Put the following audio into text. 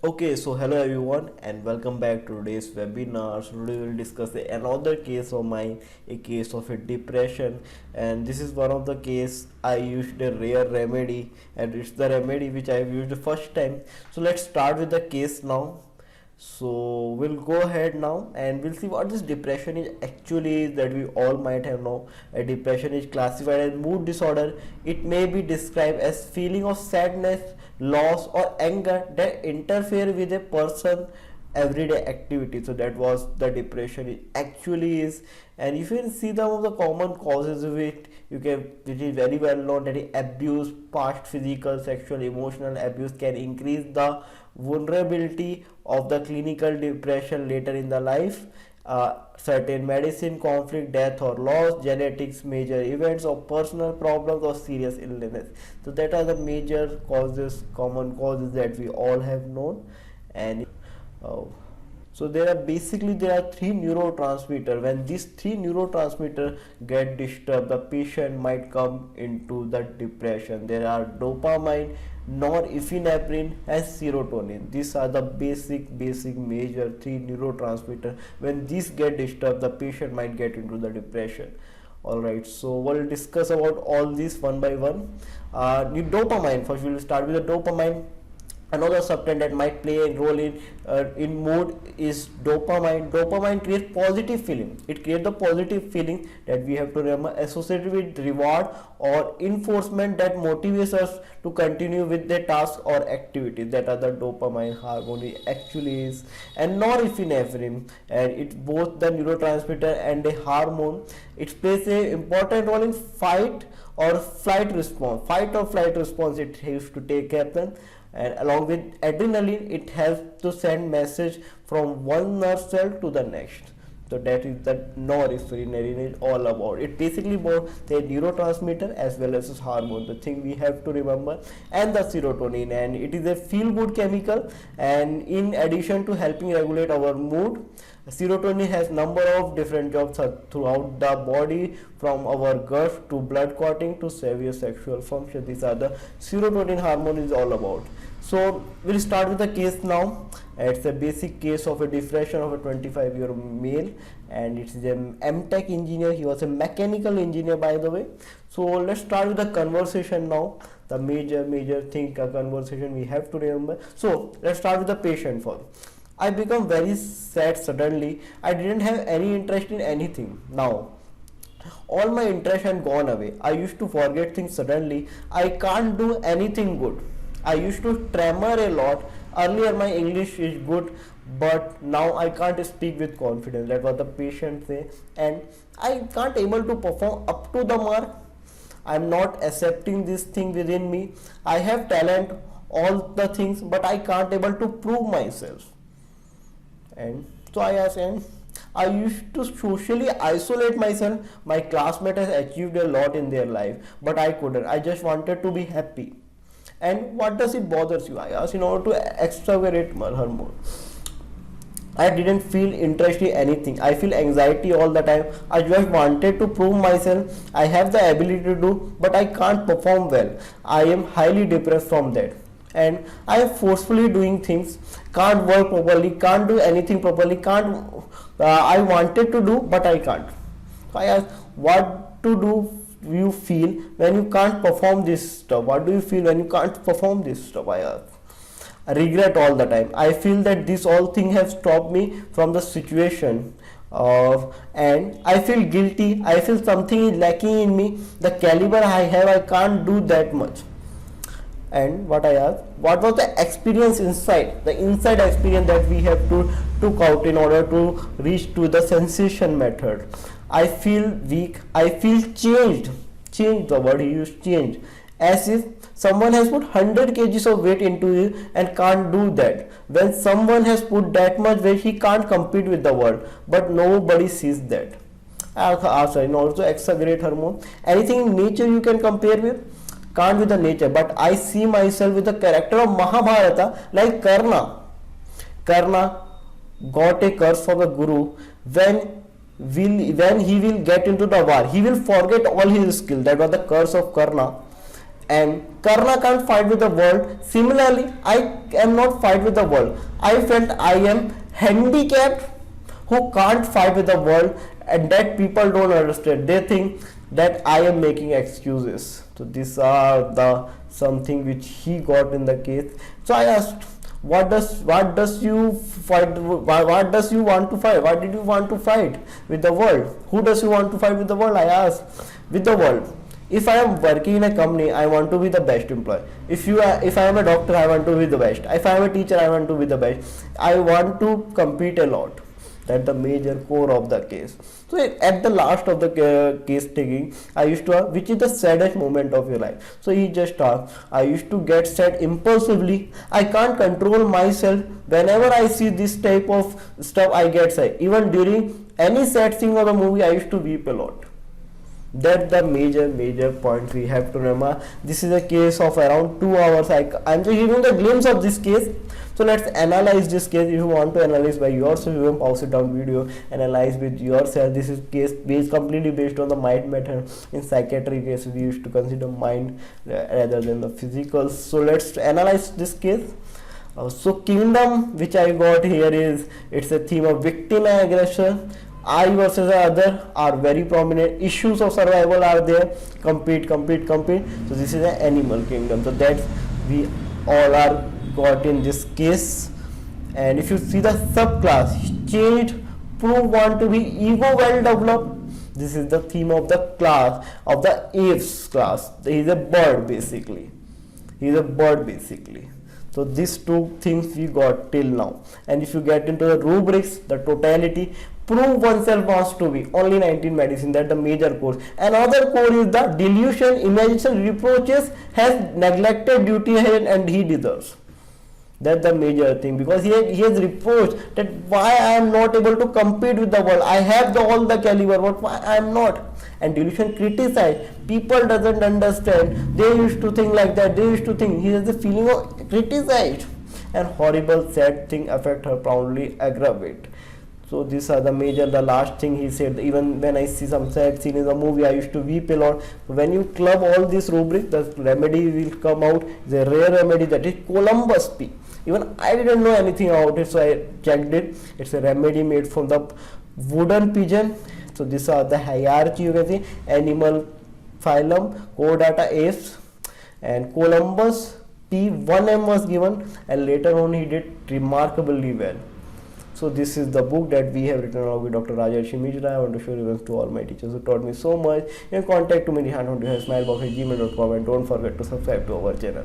Okay, so hello everyone and welcome back to today's webinar. So today we will discuss another case of mine, a case of a depression, and this is one of the case I used a rare remedy, and it's the remedy which I have used the first time. So let's start with the case now. So we'll go ahead now and we'll see what this depression is actually is that we all might have know. A depression is classified as mood disorder. It may be described as feeling of sadness, loss or anger that interfere with a person everyday activity. So that was the depression it actually is. And if you see some of the common causes of it, you can, which is very well known, that abuse, past physical, sexual, emotional abuse can increase the vulnerability of the clinical depression later in the life. Certain medicine, conflict, death or loss, genetics, major events or personal problems or serious illness. So that are the major causes, common causes that we all have known. And uh, so there are three neurotransmitter. When these three neurotransmitter get disturbed, the patient might come into the depression. There are dopamine, norepinephrine and serotonin. These are the basic major three neurotransmitter. When these get disturbed, the patient might get into the depression. Alright, so we'll discuss about all these one by one. Dopamine, first we'll start with the dopamine. Another substance that might play a role in mood is dopamine. Dopamine creates positive feeling. It creates the positive feeling that we have to remember, associated with reward or enforcement that motivates us to continue with the task or activity. That are the dopamine hormone actually is. And norepinephrine, and it's both the neurotransmitter and a hormone. It plays a important role in fight or flight response. Fight or flight response it has to take happen. And along with adrenaline, it helps to send message from one nerve cell to the next. So that is the norepinephrine is all about. It basically both the neurotransmitter as well as hormone. The thing we have to remember, and the serotonin, and it is a feel good chemical. And in addition to helping regulate our mood, serotonin has number of different jobs throughout the body, from our gut to blood clotting to severe sexual function. These are the serotonin hormone is all about. So we'll start with the case now. It's a basic case of a depression of a 25-year-old male, and it's an M.Tech engineer. He was a mechanical engineer, by the way. So let's start with the conversation now. The major thing, a conversation we have to remember. So let's start with the patient first. I become very sad suddenly. I didn't have any interest in anything. Now all my interest had gone away. I used to forget things suddenly. I can't do anything good. I used to tremor a lot. Earlier my English is good, but now I can't speak with confidence. That was the patient say. And I can't able to perform up to the mark. I'm not accepting this thing within me. I have talent, all the things, but I can't able to prove myself. And so I asked, and I used to socially isolate myself. My classmate has achieved a lot in their life, but I couldn't. I just wanted to be happy. And what does it bothers you? I asked in order to extravagate her more. I didn't feel interest in anything. I feel anxiety all the time. I just wanted to prove myself. I have the ability to do, but I can't perform well. I am highly depressed from that. And I am forcefully doing things, can't work properly, can't do anything properly, can't. I wanted to do, but I can't. So I asked, what to do you feel when you can't perform this stuff? What do you feel when you can't perform this stuff? I asked. I regret all the time. I feel that this all thing has stopped me from the situation. And I feel guilty. I feel something is lacking in me. The caliber I have, I can't do that much. And what I asked, what was the experience inside, the inside experience that we have to took out in order to reach to the sensation method. I feel weak. I feel changed, the word he used, changed, as if someone has put 100 kgs of weight into you and can't do that. When someone has put that much weight, he can't compete with the world, but nobody sees that. In order to exaggerate hormone, anything in nature you can compare with, can't with the nature. But I see myself with the character of Mahabharata, like Karna got a curse from the guru. When he will get into the war, he will forget all his skill. That was the curse of Karna. and Karna can't fight with the world. Similarly, I am not fight with the world. I felt I am handicapped who can't fight with the world, and that people don't understand. They think that I am making excuses. So these are the something which he got in the case. So I asked, what does you fight? What does you want to fight? What did you want to fight with the world? Who does you want to fight with the world? I asked, with the world. If I am working in a company, I want to be the best employee. If I am a doctor, I want to be the best. If I am a teacher, I want to be the best. I want to compete a lot. That's the major core of the case. So at the last of the case taking, I used to ask, which is the saddest moment of your life? So he just asked, I used to get sad impulsively. I can't control myself. Whenever I see this type of stuff, I get sad. Even during any sad scene of the movie, I used to weep a lot. That's the major point we have to remember. This is a case of around 2 hours. I'm just giving the glimpse of this case. So let's analyze this case. If you want to analyze by yourself, you can pause it down video, analyze with yourself. This is case based completely based on the mind method. In psychiatric case, we used to consider mind rather than the physical. So let's analyze this case. So kingdom which I got here is, it's a theme of victim and aggressor. I versus the other are very prominent. Issues of survival are there. Compete. So this is an animal kingdom. So that we all are got in this case. And if you see the subclass, changed, prove want to be ego well developed. This is the theme of the class of the apes class. He is a bird basically. So these two things we got till now. And if you get into the rubrics, the totality, prove oneself wants to be, only 19 medicine, that the major course. Another core is the delusion, imagination, reproaches, has neglected duty and he deserves. That's the major thing, because he has reproached that why I am not able to compete with the world. I have all the caliber, but why I am not? And delusion criticize. People doesn't understand. They used to think like that. They used to think he has a feeling of criticized, and horrible sad thing affect her proudly aggravate. So these are the major. The last thing he said, even when I see some sad scene in the movie, I used to weep a lot. When you club all this rubric, the remedy will come out. The rare remedy, that is Columbus P. Even I didn't know anything about it, so I checked it. It's a remedy made from the wooden pigeon. So these are the hierarchy, you can see: animal, phylum, chordata, apes, and Columbus P. 1M was given, and later on he did remarkably well. So this is the book that we have written along with Dr. Rajarshi Mishra. I want to show you to all my teachers who taught me so much. You can contact me at smilebox@gmail.com, and don't forget to subscribe to our channel.